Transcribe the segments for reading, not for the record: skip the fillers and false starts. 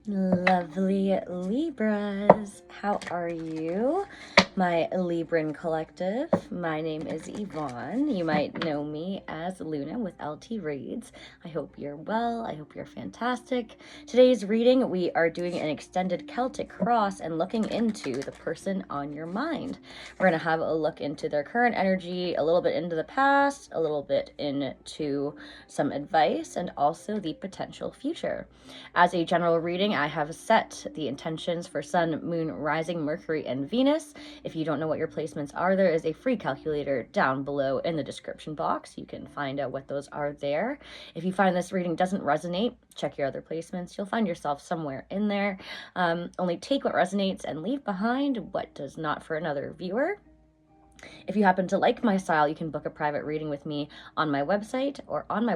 Lovely Libras, how are you, my Libran collective? My name is Yvonne. You might know me as Luna with LT Reads. I hope you're well. I hope you're fantastic. Today's reading, we are doing an extended Celtic cross and looking into the person on your mind. We're going to have a look into their current energy, a little bit into the past, a little bit into some advice, and also the potential future. As a general reading, I have set the intentions for Sun, Moon, Rising, Mercury, and Venus. If you don't know what your placements are, there is a free calculator down below in the description box. You can find out what those are there. If you find this reading doesn't resonate, check your other placements. You'll find yourself somewhere in there. Only take what resonates and leave behind what does not for another viewer. If you happen to like my style, you can book a private reading with me on my website or on my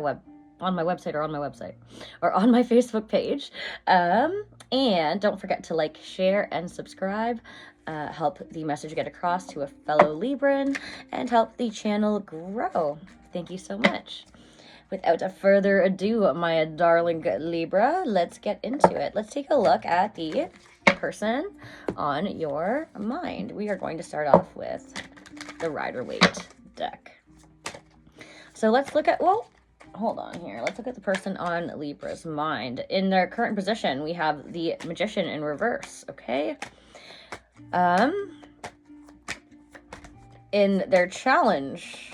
Facebook page. And don't forget to like, share, and subscribe. Help the message get across to a fellow Libran and help the channel grow. Thank you so much. Without further ado, my darling Libra, let's get into it. Let's take a look at the person on your mind. We are going to start off with the Rider-Waite deck. So let's look at, well, hold on here. Let's look at the person on Libra's mind. In their current position, we have the Magician in reverse, okay? In their challenge,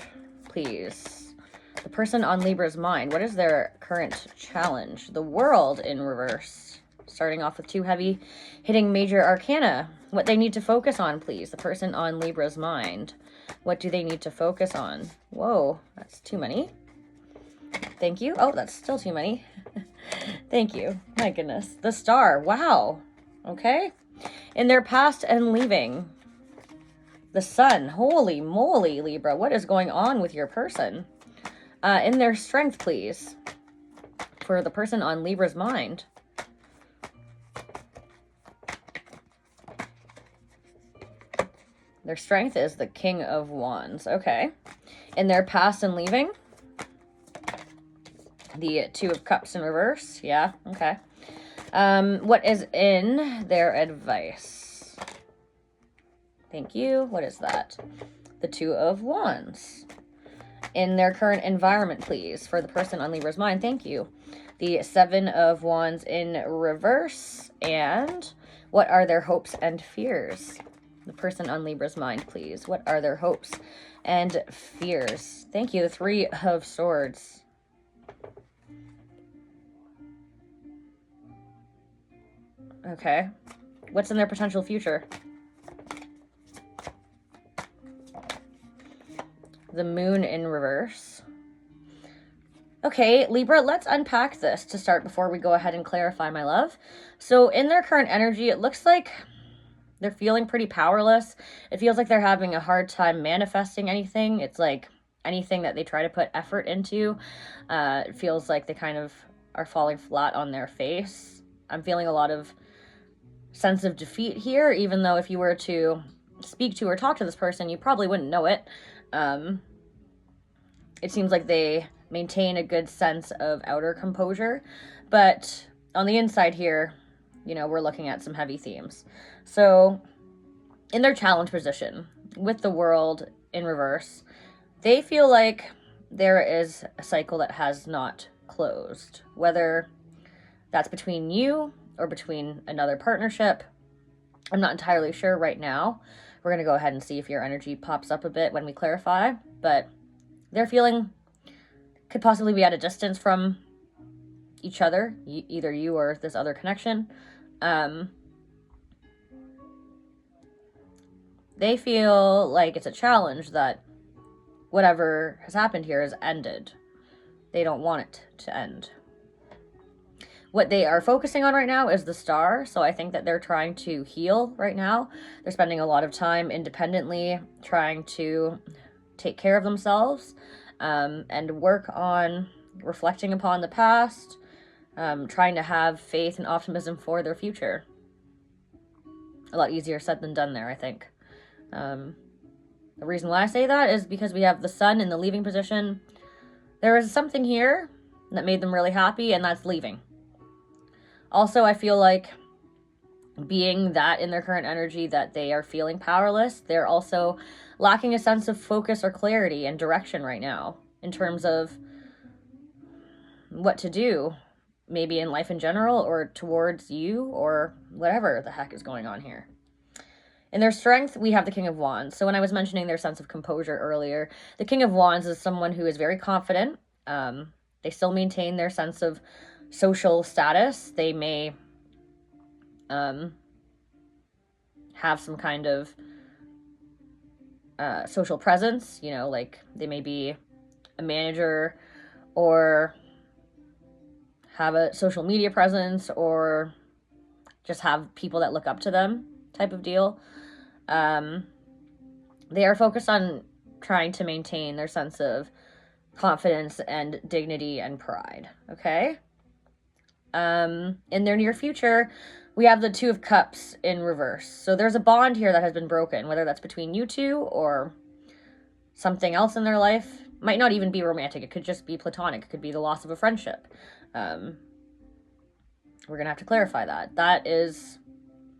please. The person on Libra's mind, what is their current challenge? The World in reverse. Starting off with two heavy hitting major arcana. What they need to focus on, please. The person on Libra's mind. What do they need to focus on? Whoa, that's too many. Thank you. Oh, that's still too many. Thank you. My goodness. The Star. Wow. Okay. In their past and leaving. The Sun. Holy moly, Libra. What is going on with your person? In their strength, please. For the person on Libra's mind. Their strength is the King of Wands. Okay. In their past and leaving. The Two of Cups in reverse. Yeah, okay. What is in their advice? Thank you. What is that? The Two of Wands. In their current environment, please, for the person on Libra's mind. Thank you. The Seven of Wands in reverse. And what are their hopes and fears? The person on Libra's mind, please. What are their hopes and fears? Thank you. The Three of Swords. Okay. What's in their potential future? The Moon in reverse. Okay, Libra, let's unpack this to start before we go ahead and clarify, my love. So in their current energy, it looks like they're feeling pretty powerless. It feels like they're having a hard time manifesting anything. It's like anything that they try to put effort into, it feels like they kind of are falling flat on their face. I'm feeling a lot of sense of defeat here, even though if you were to speak to or talk to this person, you probably wouldn't know it. It seems like they maintain a good sense of outer composure, but on the inside here, you know, we're looking at some heavy themes. So in their challenge position with the World in reverse, they feel like there is a cycle that has not closed, whether that's between you or between another partnership. I'm not entirely sure right now. We're going to go ahead and see if your energy pops up a bit when we clarify, but they're feeling could possibly be at a distance from each other, either you or this other connection. They feel like it's a challenge that whatever has happened here has ended. They don't want it to end. What they are focusing on right now is the Star, so I think that they're trying to heal right now. They're spending a lot of time independently trying to take care of themselves and work on reflecting upon the past, trying to have faith and optimism for their future. A lot easier said than done there, I think. The reason why I say that is because we have the Sun in the leaving position. There is something here that made them really happy, and that's leaving. Also, I feel like being that in their current energy that they are feeling powerless, they're also lacking a sense of focus or clarity and direction right now in terms of what to do, maybe in life in general or towards you or whatever the heck is going on here. In their strength, we have the King of Wands. So when I was mentioning their sense of composure earlier, the King of Wands is someone who is very confident. They still maintain their sense of social status. They may have some kind of social presence, you know, like they may be a manager or have a social media presence or just have people that look up to them type of deal. They are focused on trying to maintain their sense of confidence and dignity and pride, okay? In their near future, we have the Two of Cups in reverse. So there's a bond here that has been broken, whether that's between you two or something else in their life. Might not even be romantic. It could just be platonic. It could be the loss of a friendship. We're going to have to clarify that. That is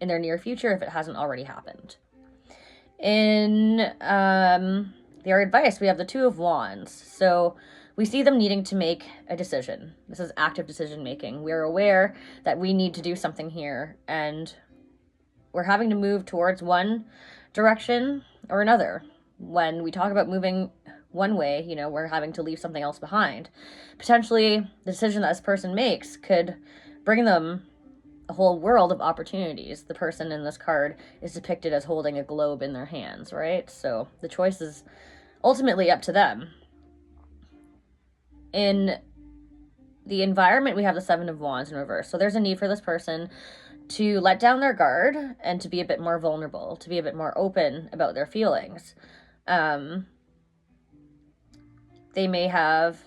in their near future if it hasn't already happened. In their advice, we have the Two of Wands. So we see them needing to make a decision. This is active decision making. We're aware that we need to do something here, and we're having to move towards one direction or another. When we talk about moving one way, you know, we're having to leave something else behind. Potentially, the decision that this person makes could bring them a whole world of opportunities. The person in this card is depicted as holding a globe in their hands, right? So the choice is ultimately up to them. In the environment, we have the Seven of Wands in reverse. So there's a need for this person to let down their guard and to be a bit more vulnerable, to be a bit more open about their feelings. They may have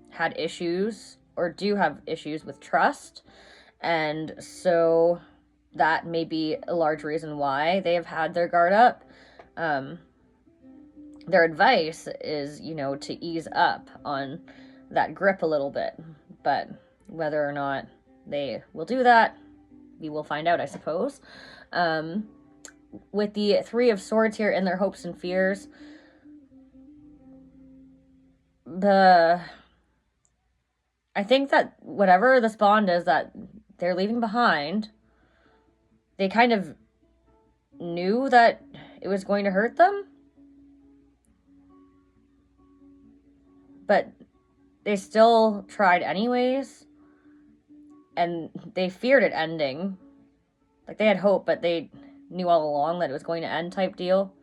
had issues or do have issues with trust. And so that may be a large reason why they have had their guard up. Their advice is, you know, to ease up on that grip a little bit. But whether or not they will do that, we will find out, I suppose. With the Three of Swords here in their hopes and fears, I think that whatever this bond is that they're leaving behind, they kind of knew that it was going to hurt them, but they still tried anyways, and they feared it ending. Like, they had hope, but they knew all along that it was going to end type deal.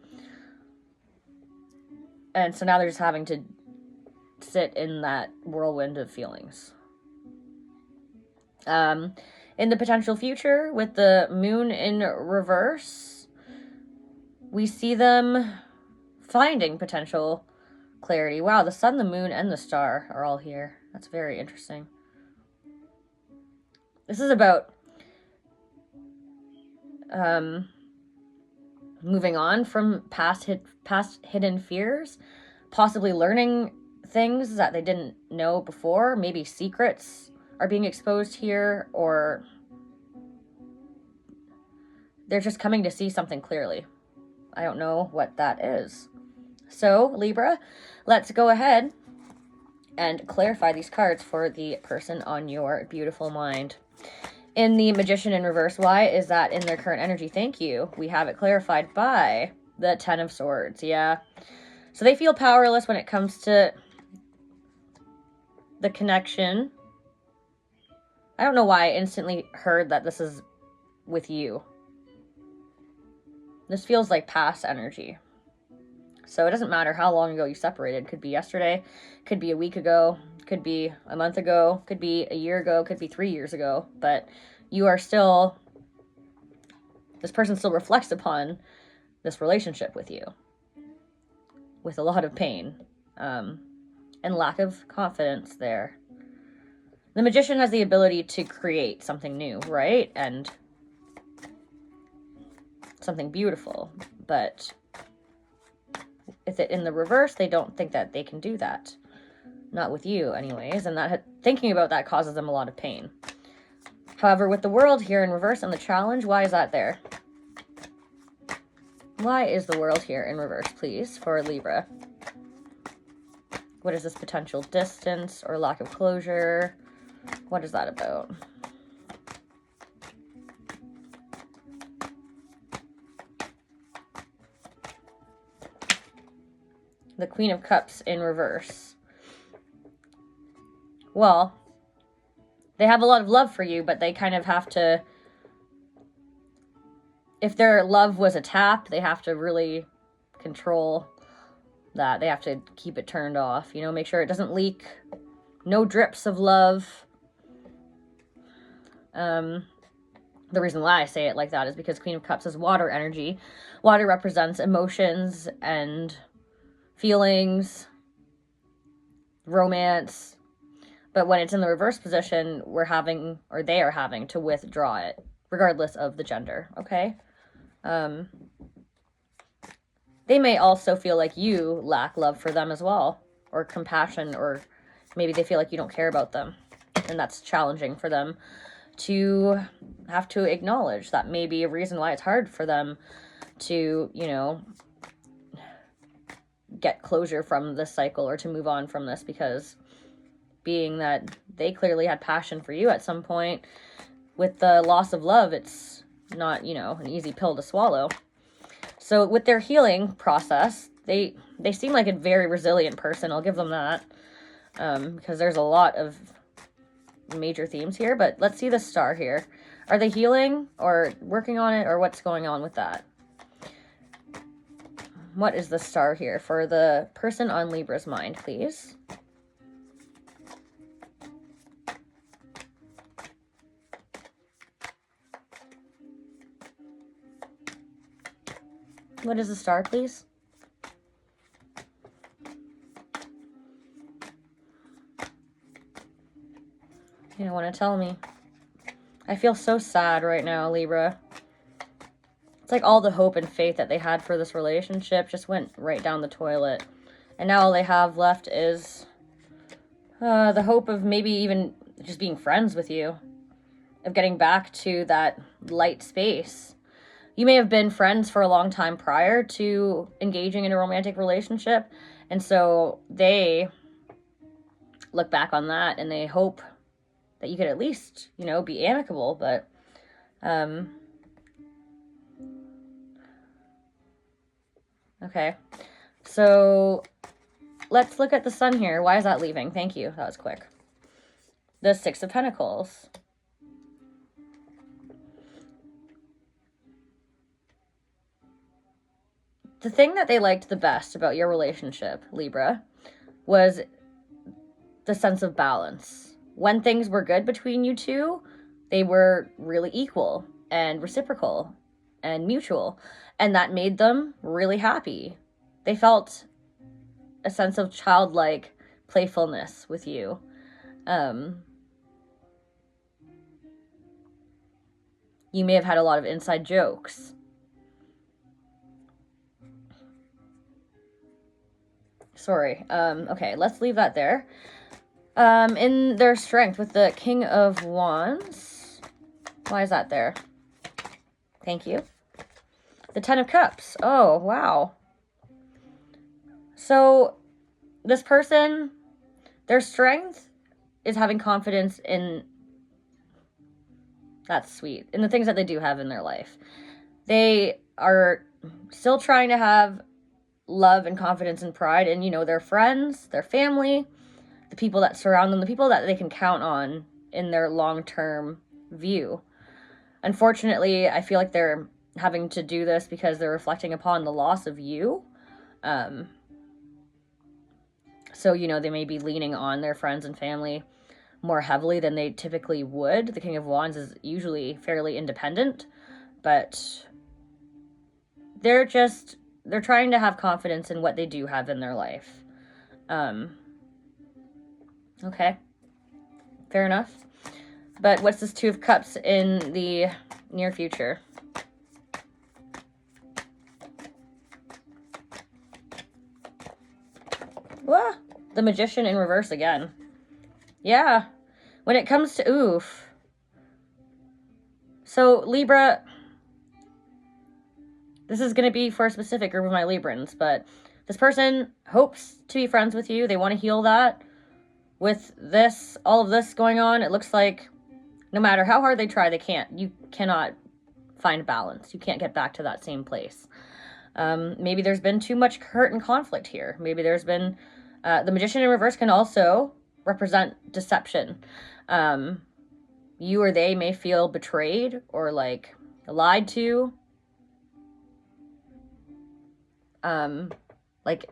And so now they're just having to sit in that whirlwind of feelings. In the potential future, with the moon in reverse, we see them finding potential clarity. Wow, the sun, the moon, and the star are all here. That's very interesting. This is about moving on from past hidden fears, possibly learning things that they didn't know before. Maybe secrets are being exposed here, or they're just coming to see something clearly. I don't know what that is. So, Libra, let's go ahead and clarify these cards for the person on your beautiful mind. In the Magician in reverse, why is that in their current energy? Thank you. We have it clarified by the Ten of Swords. Yeah. So they feel powerless when it comes to the connection. I don't know why I instantly heard that this is with you. This feels like past energy. So it doesn't matter how long ago you separated. Could be yesterday, could be a week ago, could be a month ago, could be a year ago, could be 3 years ago. But you are still, this person still reflects upon this relationship with you with a lot of pain and lack of confidence there. The Magician has the ability to create something new, right? And something beautiful. But if it in the reverse, they don't think that they can do that. Not with you, anyways. And that thinking about that causes them a lot of pain. However, with the World here in reverse and the challenge, why is that there? Why is the World here in reverse, please, for Libra? What is this potential distance or lack of closure? What is that about? The Queen of Cups in reverse. Well, they have a lot of love for you, but they kind of have to, if their love was a tap, they have to really control that. They have to keep it turned off, you know, make sure it doesn't leak. No drips of love. The reason why I say it like that is because Queen of Cups is water energy. Water represents emotions and feelings, romance. But when it's in the reverse position, we're having, or they are having to withdraw it, regardless of the gender, okay? They may also feel like you lack love for them as well, or compassion, or maybe they feel like you don't care about them. And that's challenging for them to have to acknowledge. That may be a reason why it's hard for them to, you know, get closure from this cycle or to move on from this, because being that they clearly had passion for you at some point, with the loss of love, it's not, you know, an easy pill to swallow. So with their healing process, they seem like a very resilient person. I'll give them that, because there's a lot of major themes here. But let's see the star here. Are they healing or working on it, or what's going on with that? What is the star here for the person on Libra's mind, please? What is the star, please? You don't want to tell me. I feel so sad right now, Libra. It's like all the hope and faith that they had for this relationship just went right down the toilet. And now all they have left is the hope of maybe even just being friends with you. Of getting back to that light space. You may have been friends for a long time prior to engaging in a romantic relationship. And so they look back on that and they hope that you could at least, you know, be amicable. But, okay. So let's look at the sun here. Why is that leaving? Thank you. That was quick. The Six of Pentacles. The thing that they liked the best about your relationship, Libra, was the sense of balance. When things were good between you two, they were really equal and reciprocal and mutual. And that made them really happy. They felt a sense of childlike playfulness with you. You may have had a lot of inside jokes. Sorry. Okay, let's leave that there. In their strength with the King of Wands. Why is that there? Thank you. The Ten of Cups. Oh, wow. So, this person, their strength is having confidence in, that's sweet, in the things that they do have in their life. They are still trying to have love and confidence and pride in, you know, their friends, their family, the people that surround them, the people that they can count on in their long-term view. Unfortunately, I feel like they're having to do this because they're reflecting upon the loss of you. So, you know, they may be leaning on their friends and family more heavily than they typically would. The King of Wands is usually fairly independent, but they're trying to have confidence in what they do have in their life. Okay. Fair enough. But what's this Two of Cups in the near future? Wah! The Magician in reverse again. Yeah. When it comes to, oof. So Libra, this is going to be for a specific group of my Librans, but this person hopes to be friends with you. They want to heal that. With this, all of this going on, it looks like no matter how hard they try, they can't. You cannot find balance. You can't get back to that same place. Maybe there's been too much hurt and conflict here. Maybe there's been... the Magician in reverse can also represent deception. You or they may feel betrayed or, like, lied to. Like,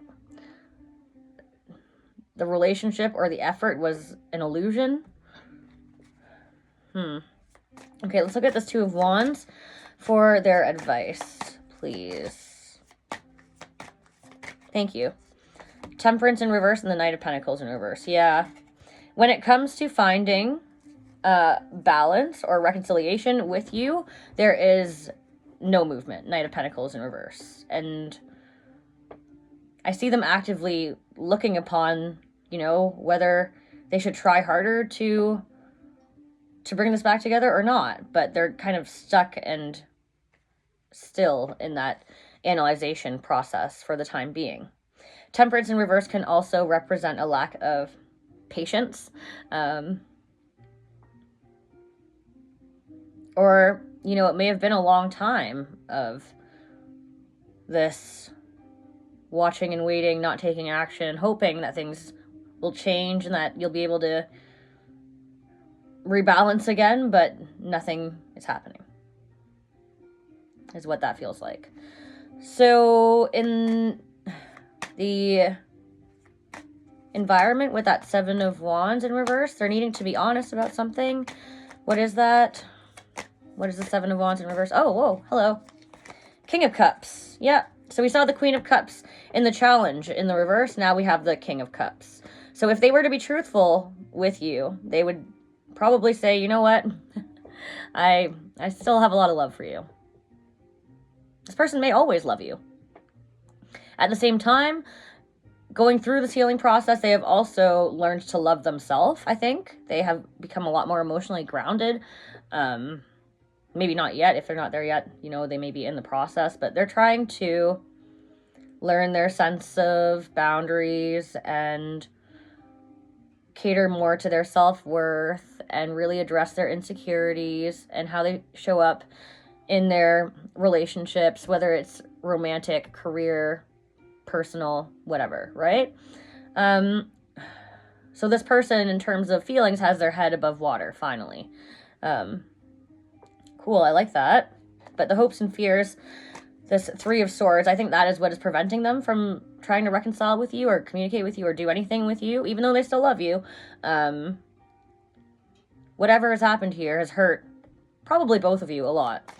the relationship or the effort was an illusion. Okay, let's look at this Two of Wands for their advice, please. Thank you. Temperance in reverse and the Knight of Pentacles in reverse. Yeah. When it comes to finding balance or reconciliation with you, there is no movement. Knight of Pentacles in reverse. And I see them actively looking upon, you know, whether they should try harder to bring this back together or not. But they're kind of stuck and still in that analyzation process for the time being. Temperance in reverse can also represent a lack of patience. Or, you know, it may have been a long time of this watching and waiting, not taking action, hoping that things will change and that you'll be able to rebalance again, but nothing is happening, is what that feels like. So in the environment with that Seven of Wands in reverse, they're needing to be honest about something. What is that? What is the Seven of Wands in reverse? Oh, whoa, hello. King of Cups. Yeah. So we saw the Queen of Cups in the challenge in the reverse. Now we have the King of Cups. So if they were to be truthful with you, they would probably say, you know what? I still have a lot of love for you. This person may always love you. At the same time, going through this healing process, they have also learned to love themselves, I think. They have become a lot more emotionally grounded. Maybe not yet. If they're not there yet, you know, they may be in the process. But they're trying to learn their sense of boundaries and cater more to their self-worth and really address their insecurities and how they show up in their relationships, whether it's romantic, career, personal, whatever, right? So this person, in terms of feelings, has their head above water, finally. Cool, I like that. But the hopes and fears, this Three of Swords, I think that is what is preventing them from trying to reconcile with you or communicate with you or do anything with you, even though they still love you. Whatever has happened here has hurt probably both of you a lot.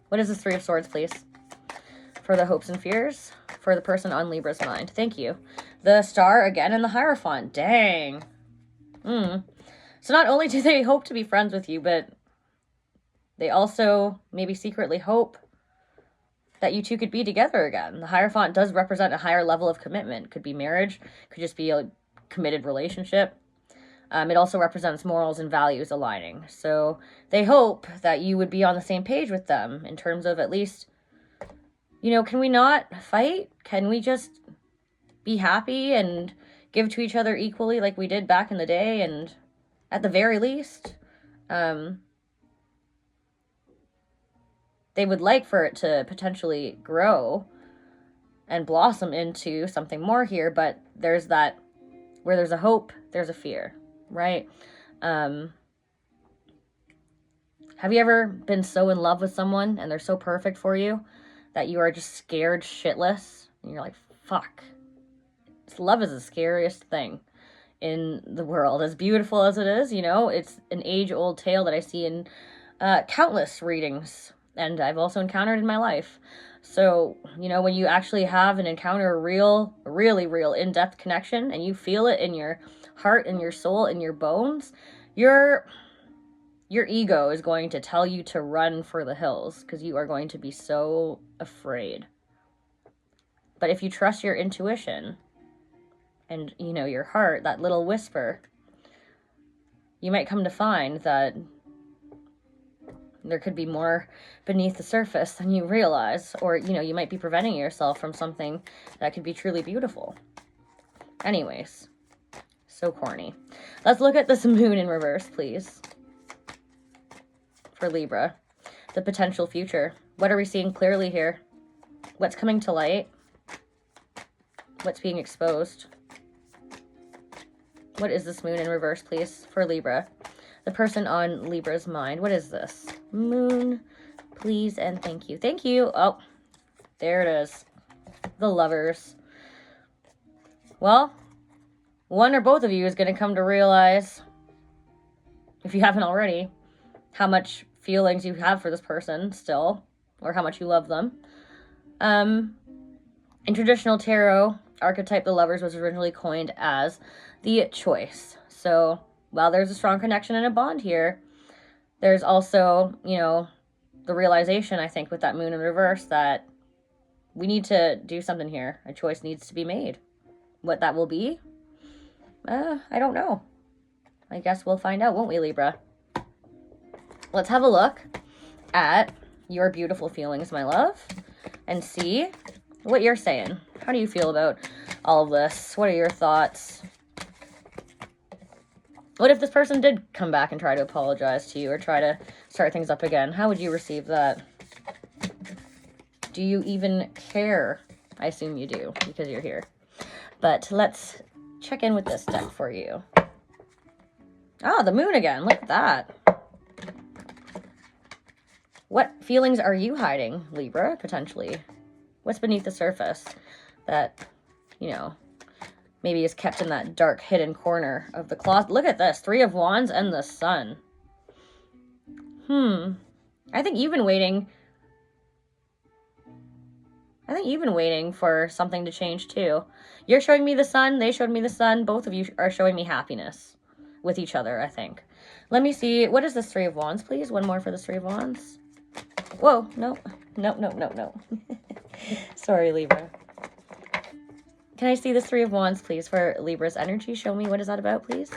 What is this Three of Swords, please? For the hopes and fears, for the person on Libra's mind. Thank you. The Star again and the Hierophant. Dang. So not only do they hope to be friends with you, but they also maybe secretly hope that you two could be together again. The Hierophant does represent a higher level of commitment. Could be marriage, could just be a committed relationship. It also represents morals and values aligning. So they hope that you would be on the same page with them in terms of at least, you know, can we not fight? Can we just be happy and give to each other equally like we did back in the day? And at the very least, they would like for it to potentially grow and blossom into something more here. But there's that, where there's a hope, there's a fear, right? Have you ever been so in love with someone and they're so perfect for you that you are just scared shitless? And you're like, fuck. Love is the scariest thing in the world. As beautiful as it is, you know, it's an age-old tale that I see in countless readings, and I've also encountered in my life. So, you know, when you actually have and encounter a real, really real in-depth connection, and you feel it in your heart and your soul and your bones, your ego is going to tell you to run for the hills because you are going to be so afraid. But if you trust your intuition and, you know, your heart, that little whisper, you might come to find that there could be more beneath the surface than you realize, or, you know, you might be preventing yourself from something that could be truly beautiful. Anyways, so corny. Let's look at this moon in reverse, please. For Libra, the potential future. What are we seeing clearly here? What's coming to light? What's being exposed? What is this moon in reverse, please, for Libra? The person on Libra's mind. What is this? Moon, please, and thank you. Thank you. Oh, there it is. The Lovers. Well, one or both of you is going to come to realize, if you haven't already, how much feelings you have for this person still, or how much you love them. In traditional tarot archetype, the Lovers was originally coined as the choice. So while there's a strong connection and a bond here, there's also, you know, the realization, I think, with that moon in reverse, that we need to do something here. A choice needs to be made. What that will be, I don't know. I guess we'll find out, won't we, Libra? Let's have a look at your beautiful feelings, my love, and see what you're saying. How do you feel about all of this? What are your thoughts? What if this person did come back and try to apologize to you or try to start things up again? How would you receive that? Do you even care? I assume you do, because you're here. But let's check in with this deck for you. Ah, the moon again. Look at that. What feelings are you hiding, Libra, potentially? What's beneath the surface that, you know, maybe is kept in that dark hidden corner of the closet? Look at this. 3 of Wands and the Sun. I think you've been waiting for something to change too. You're showing me the Sun. They showed me the Sun. Both of you are showing me happiness with each other, I think. Let me see. What is this 3 of Wands, please? One more for this 3 of Wands. Whoa. No. Sorry, Libra. Can I see this 3 of Wands, please, for Libra's energy? Show me. What is that about, please?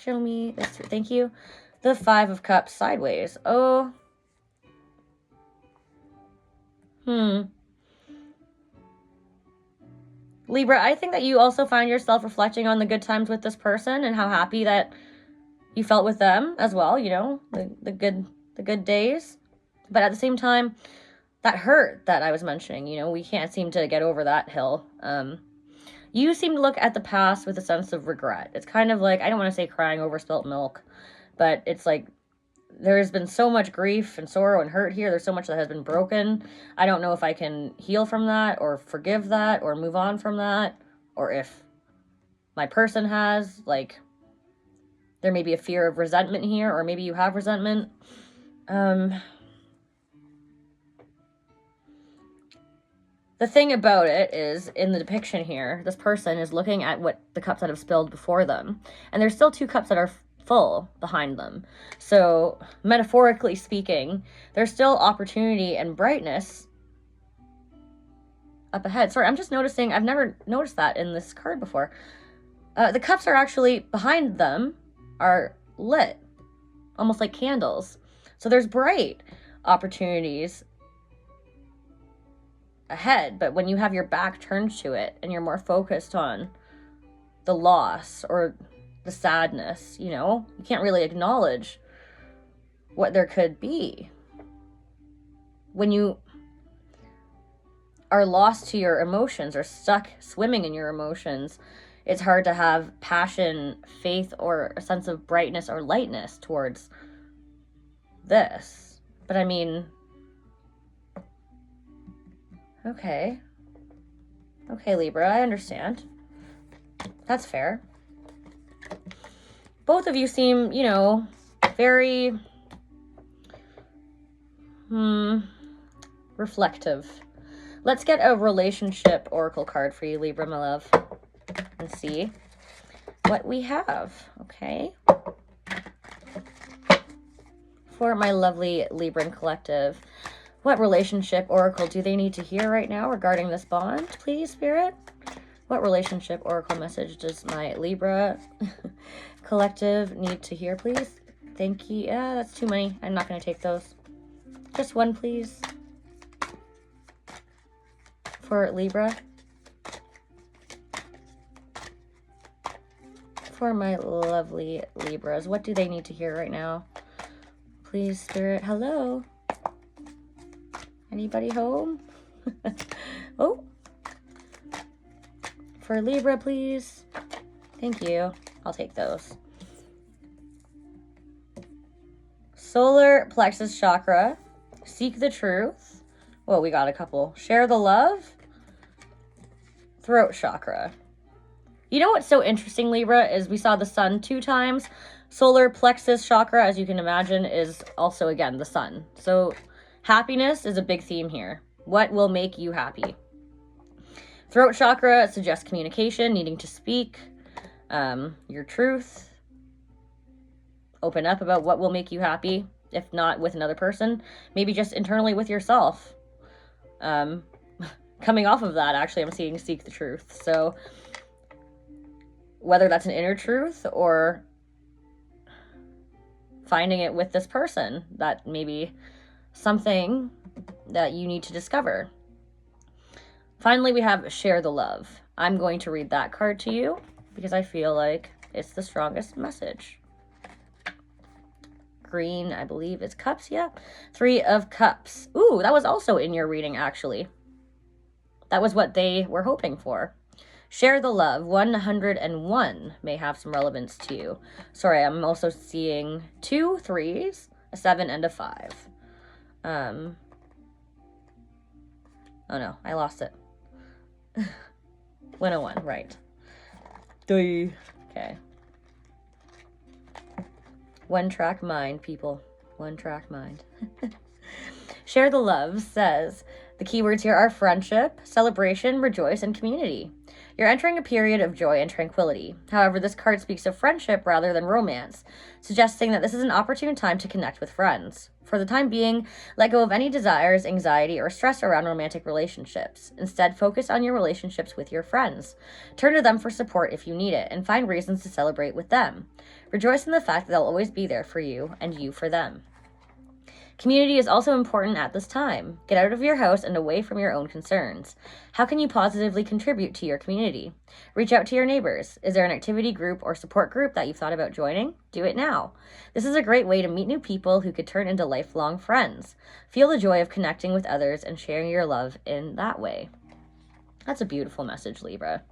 Show me this. Thank you. The 5 of Cups sideways. Oh. Libra, I think that you also find yourself reflecting on the good times with this person and how happy that you felt with them as well, you know, the good days. But at the same time, that hurt that I was mentioning, you know, we can't seem to get over that hill. You seem to look at the past with a sense of regret. It's kind of like, I don't want to say crying over spilt milk, but it's like there's been so much grief and sorrow and hurt here. There's so much that has been broken. I don't know if I can heal from that or forgive that or move on from that, or if my person has, like, there may be a fear of resentment here, or maybe you have resentment. The thing about it is, in the depiction here, this person is looking at what the cups that have spilled before them, and there's still 2 cups that are full behind them. So, metaphorically speaking, there's still opportunity and brightness up ahead. Sorry, I'm just noticing, I've never noticed that in this card before. The cups are actually, behind them, are lit, almost like candles. So there's bright opportunities ahead, but when you have your back turned to it and you're more focused on the loss or the sadness, you know, you can't really acknowledge what there could be. When you are lost to your emotions or stuck swimming in your emotions, it's hard to have passion, faith, or a sense of brightness or lightness towards this. But I mean, okay, Libra, I understand. That's fair. Both of you seem, you know, very reflective. Let's get a relationship oracle card for you, Libra, my love, and see what we have, okay? For my lovely Libran collective, what relationship oracle do they need to hear right now regarding this bond, please, Spirit? What relationship oracle message does my Libra collective need to hear, please? Thank you. Yeah, that's too many. I'm not going to take those. Just one, please. For Libra. For my lovely Libras, what do they need to hear right now? Please, Spirit. Hello? Anybody home? Oh. For Libra, please. Thank you. I'll take those. Solar plexus chakra. Seek the truth. Well, we got a couple. Share the love. Throat chakra. You know what's so interesting, Libra, is we saw the sun 2 times. Solar plexus chakra, as you can imagine, is also, again, the sun. So happiness is a big theme here. What will make you happy? Throat chakra suggests communication, needing to speak your truth. Open up about what will make you happy, if not with another person. Maybe just internally with yourself. Coming off of that, actually, I'm seeing seek the truth. So whether that's an inner truth or finding it with this person, that may be something that you need to discover. Finally, we have share the love. I'm going to read that card to you because I feel like it's the strongest message. Green, I believe, is cups. Yeah. 3 of cups. Ooh, that was also in your reading, actually. That was what they were hoping for. Share the love. 101 may have some relevance to you. Sorry, I'm also seeing 2 3s, a 7, and a 5. Oh no, I lost it. 101, right. 3. Okay. One track mind, people. One track mind. Share the love says the keywords here are friendship, celebration, rejoice, and community. You're entering a period of joy and tranquility. However, this card speaks of friendship rather than romance, suggesting that this is an opportune time to connect with friends. For the time being, let go of any desires, anxiety, or stress around romantic relationships. Instead, focus on your relationships with your friends. Turn to them for support if you need it, and find reasons to celebrate with them. Rejoice in the fact that they'll always be there for you, and you for them. Community is also important at this time. Get out of your house and away from your own concerns. How can you positively contribute to your community? Reach out to your neighbors. Is there an activity group or support group that you've thought about joining? Do it now. This is a great way to meet new people who could turn into lifelong friends. Feel the joy of connecting with others and sharing your love in that way. That's a beautiful message, Libra.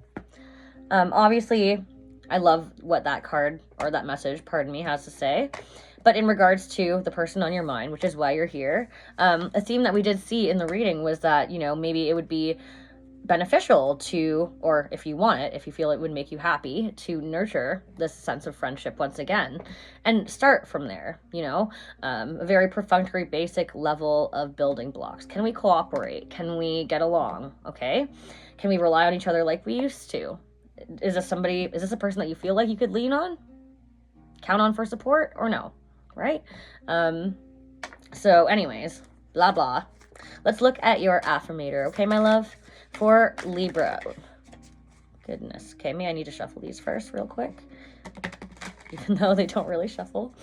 Obviously, I love what that card, or that message, pardon me, has to say. But in regards to the person on your mind, which is why you're here, a theme that we did see in the reading was that, you know, maybe it would be beneficial to, or if you want it, if you feel it would make you happy, to nurture this sense of friendship once again and start from there, you know, a very perfunctory basic level of building blocks. Can we cooperate? Can we get along? Okay. Can we rely on each other like we used to? Is this a person that you feel like you could lean on, count on for support, or no? Right? So anyways, blah, blah. Let's look at your affirmator. Okay, my love? For Libra. Goodness. Okay, I need to shuffle these first real quick. Even though they don't really shuffle.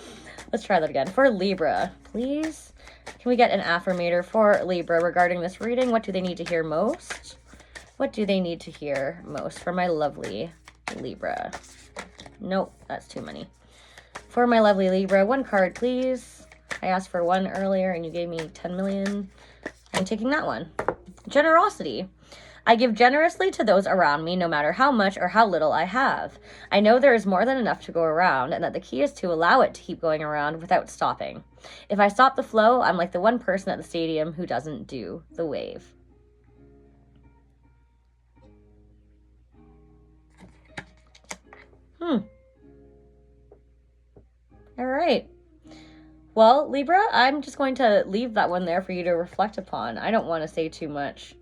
Let's try that again. For Libra, please. Can we get an affirmator for Libra regarding this reading? What do they need to hear most? What do they need to hear most for my lovely Libra? Nope, that's too many. For my lovely Libra, 1 card, please. I asked for 1 earlier and you gave me 10 million. I'm taking that one. Generosity. I give generously to those around me, no matter how much or how little I have. I know there is more than enough to go around, and that the key is to allow it to keep going around without stopping. If I stop the flow, I'm like the one person at the stadium who doesn't do the wave. All right. Well, Libra, I'm just going to leave that one there for you to reflect upon. I don't want to say too much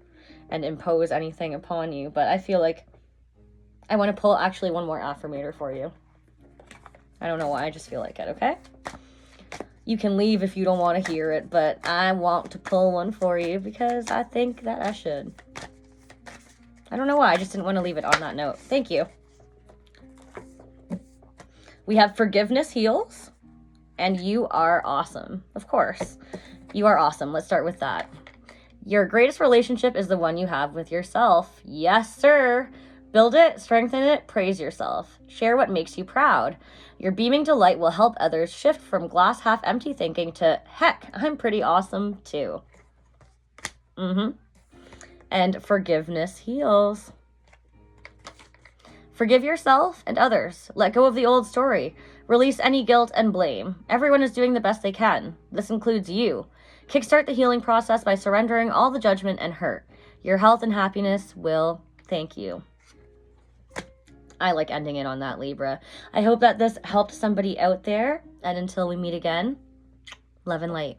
and impose anything upon you, but I feel like I want to pull actually 1 more affirmator for you. I don't know why, I just feel like it, okay? You can leave if you don't want to hear it, but I want to pull one for you because I think that I should. I don't know why. I just didn't want to leave it on that note. Thank you. We have forgiveness heals, and you are awesome. Of course. You are awesome. Let's start with that. Your greatest relationship is the one you have with yourself. Yes, sir. Build it, strengthen it, praise yourself. Share what makes you proud. Your beaming delight will help others shift from glass half empty thinking to, heck, I'm pretty awesome too. And forgiveness heals. Forgive yourself and others. Let go of the old story. Release any guilt and blame. Everyone is doing the best they can. This includes you. Kickstart the healing process by surrendering all the judgment and hurt. Your health and happiness will thank you. I like ending it on that, Libra. I hope that this helped somebody out there. And until we meet again, love and light.